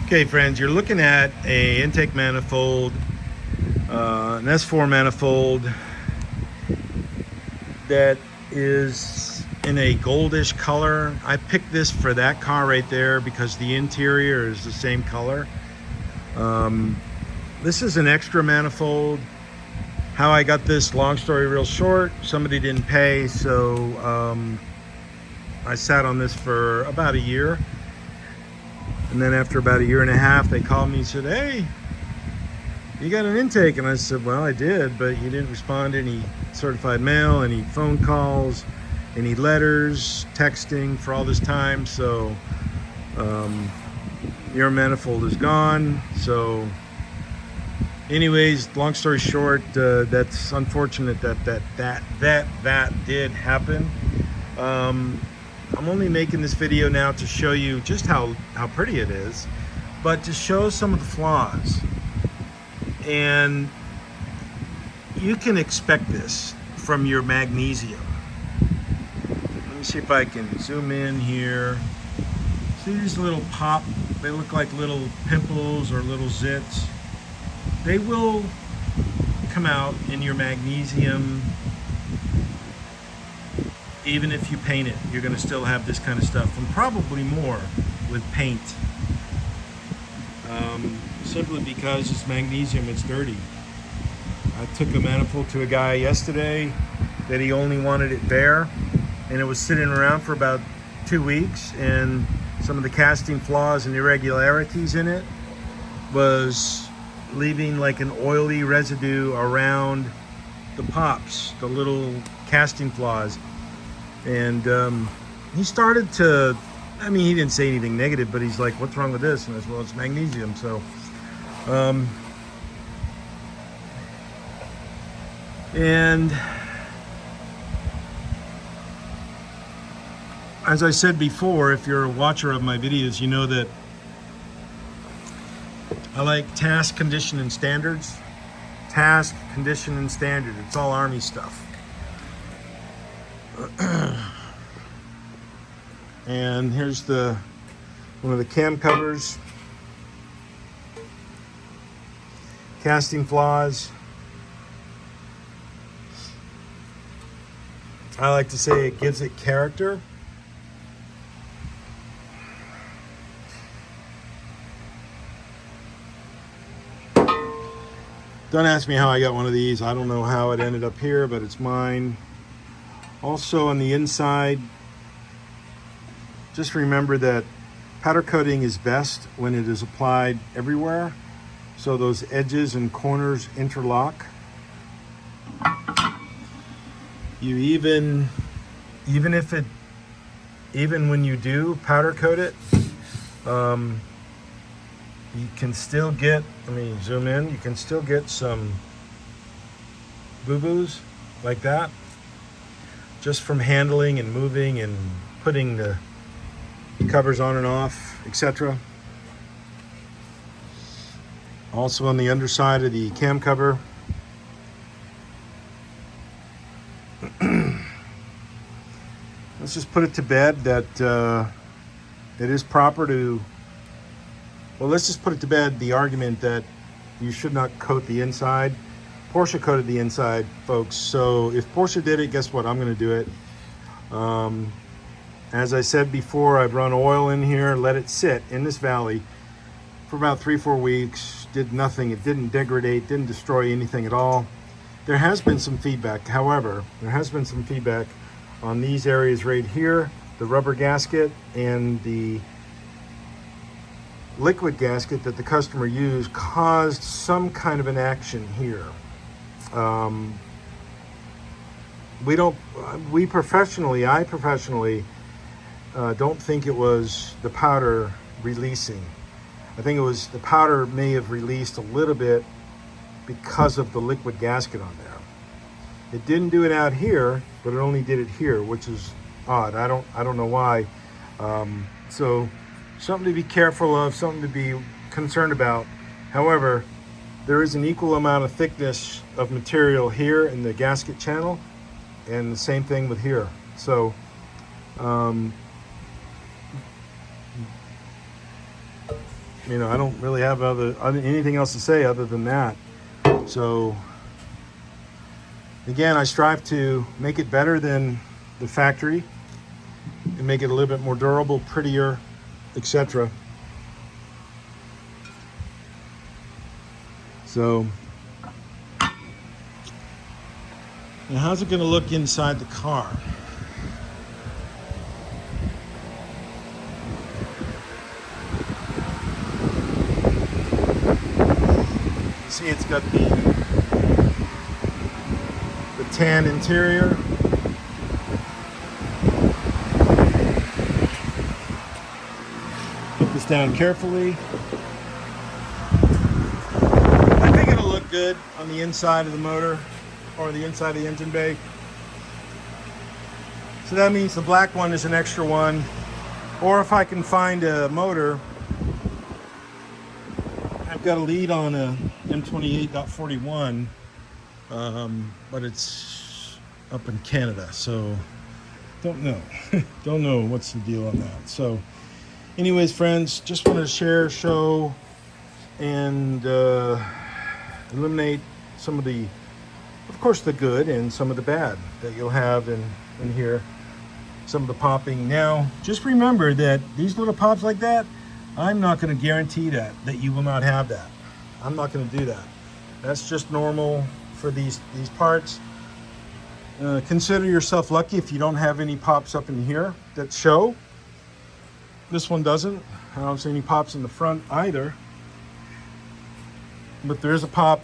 Okay, friends, you're looking at a intake manifold, an S4 manifold that is in a goldish color. I picked this for that car right there because the interior is the same color. This is an extra manifold. How I got this, long story real short, somebody didn't pay, so I sat on this for about a year. And then after about a year and a half, they called me and said, "Hey, you got an intake?" And I said, "Well, I did, but you didn't respond to any certified mail, any phone calls, any letters, texting for all this time. So your manifold is gone." So anyways, long story short, that's unfortunate that did happen. I'm only making this video now to show you just how pretty it is, but to show some of the flaws. And you can expect this from your magnesium. Let me see if I can zoom in here. See these little pop, they look like little pimples or little zits. They will come out in your magnesium. Even if you paint it, you're going to still have this kind of stuff, and probably more with paint. Simply because it's magnesium, it's dirty. I took a manifold to a guy yesterday that he only wanted it bare, and it was sitting around for about 2 weeks, and some of the casting flaws and irregularities in it was leaving like an oily residue around the pops, the little casting flaws. And he started to, I mean, he didn't say anything negative, but he's like, "What's wrong with this?" And I said, "Well, it's magnesium." So, and as I said before, if you're a watcher of my videos, you know that I like task, condition, and standards. Task, condition, and standard. It's all Army stuff. And here's one of the cam covers. Casting flaws. I like to say it gives it character. Don't ask me how I got one of these. I don't know how it ended up here, but it's mine. Also on the inside, just remember that powder coating is best when it is applied everywhere, so those edges and corners interlock. You even when you do powder coat it, you can still get, let me zoom in, you can still get some boo-boos like that, just from handling and moving and putting the covers on and off, etc. Also on the underside of the cam cover. Let's just put it to bed that it is proper to, well, let's just put it to bed the argument that you should not coat the inside. Porsche coated the inside, folks. So if Porsche did it, guess what? I'm going to do it. As I said before, I've run oil in here, let it sit in this valley for about 3-4 weeks. Did nothing. It didn't degrade, didn't destroy anything at all. There has been some feedback. However, there has been some feedback on these areas right here. The rubber gasket and the liquid gasket that the customer used caused some kind of an action here. I professionally don't think it was the powder releasing. I think it was the powder may have released a little bit because of the liquid gasket on there. It didn't do it out here, but it only did it here, which is odd. I don't know why. So something to be careful of, something to be concerned about. However, there is an equal amount of thickness of material here in the gasket channel, and the same thing with here. So You know, I don't really have anything else to say other than that. So again, I strive to make it better than the factory and make it a little bit more durable, prettier, etc. So now how's it going to look inside the car? See, it's got the tan interior. Put this down carefully. I think it'll look good on the inside of the motor or the inside of the engine bay. So that means the black one is an extra one. Or if I can find a motor, I've got a lead on a M28.41, but it's up in Canada, so don't know. Don't know what's the deal on that. So anyways, friends, just wanted to share, show, and eliminate some of the, of course, the good and some of the bad that you'll have in here. Some of the popping. Now, just remember that these little pops like that, I'm not going to guarantee that you will not have that. I'm not going to do that. That's just normal for these parts. Consider yourself lucky if you don't have any pops up in here that show. This one doesn't. I don't see any pops in the front either. But there is a pop,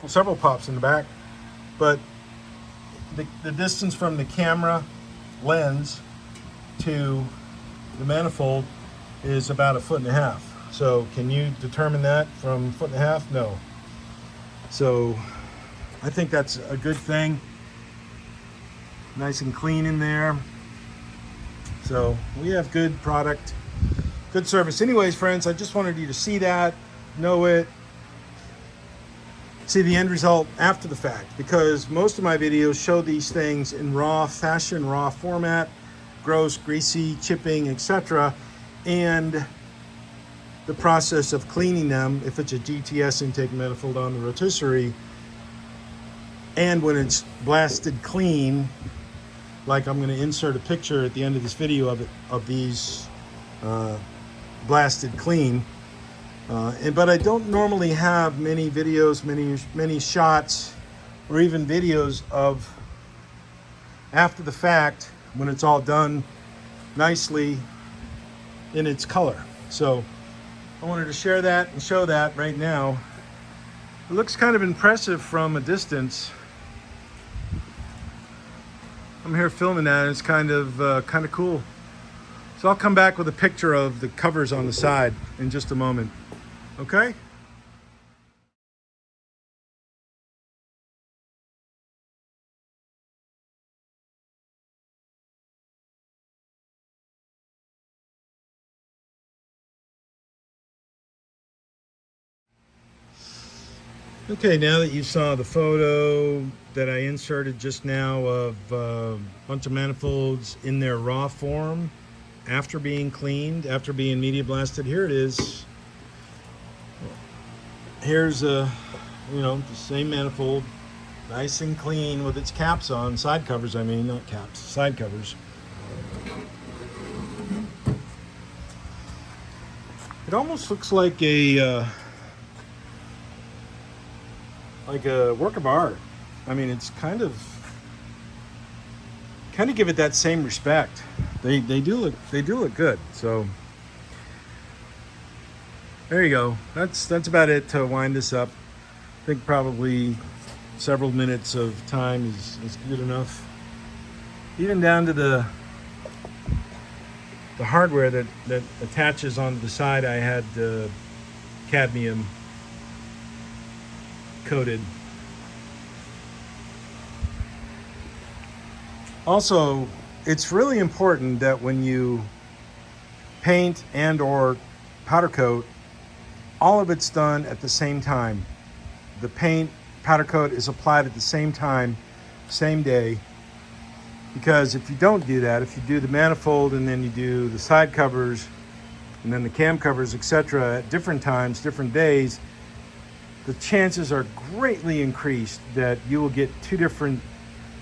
several pops in the back. But the distance from the camera lens to the manifold is about 1.5 feet. So can you determine that from 1.5 feet? No. So I think that's a good thing. Nice and clean in there. So we have good product, good service. Anyways, friends, I just wanted you to see that, know it, see the end result after the fact, because most of my videos show these things in raw fashion, raw format, gross, greasy, chipping, etc. And the process of cleaning them, if it's a GTS intake manifold on the rotisserie, and when it's blasted clean, like I'm going to insert a picture at the end of this video of these blasted clean. But I don't normally have many videos, many shots, or even videos of after the fact when it's all done nicely in its color. So I wanted to share that and show that right now. It looks kind of impressive from a distance. I'm here filming that, and it's kind of cool. So I'll come back with a picture of the covers on the side in just a moment. Okay? Okay, now that you saw the photo that I inserted just now of a bunch of manifolds in their raw form after being cleaned, after being media blasted, here it is. Here's the same manifold, nice and clean with its caps on, side covers, I mean, not caps, side covers. It almost looks like a work of art. I mean, it's kind of give it that same respect. They do look good. So there you go. That's about it to wind this up. I think probably several minutes of time is good enough. Even down to the hardware that attaches on the side, I had cadmium coated. Also, it's really important that when you paint and or powder coat, all of it's done at the same time. The paint, powder coat is applied at the same time, same day. Because if you don't do that, if you do the manifold and then you do the side covers and then the cam covers, etc., at different times, different days, the chances are greatly increased that you will get two different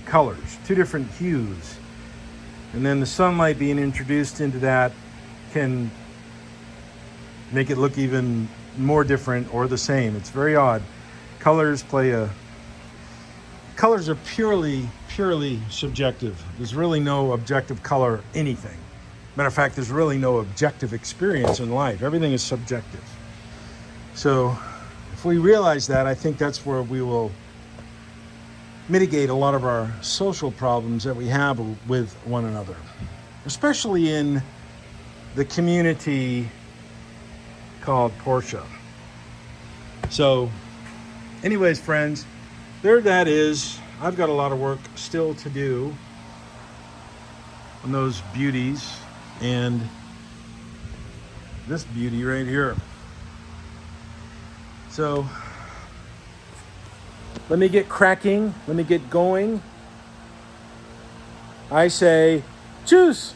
colors, two different hues. And then the sunlight being introduced into that can make it look even more different or the same. It's very odd. Colors are purely subjective. There's really no objective color anything. Matter of fact, there's really no objective experience in life. Everything is subjective. So if we realize that, I think that's where we will mitigate a lot of our social problems that we have with one another, especially in the community called Porsche. So anyways, friends, there that is. I've got a lot of work still to do on those beauties and this beauty right here. So let me get cracking. Let me get going. I say, tschüss.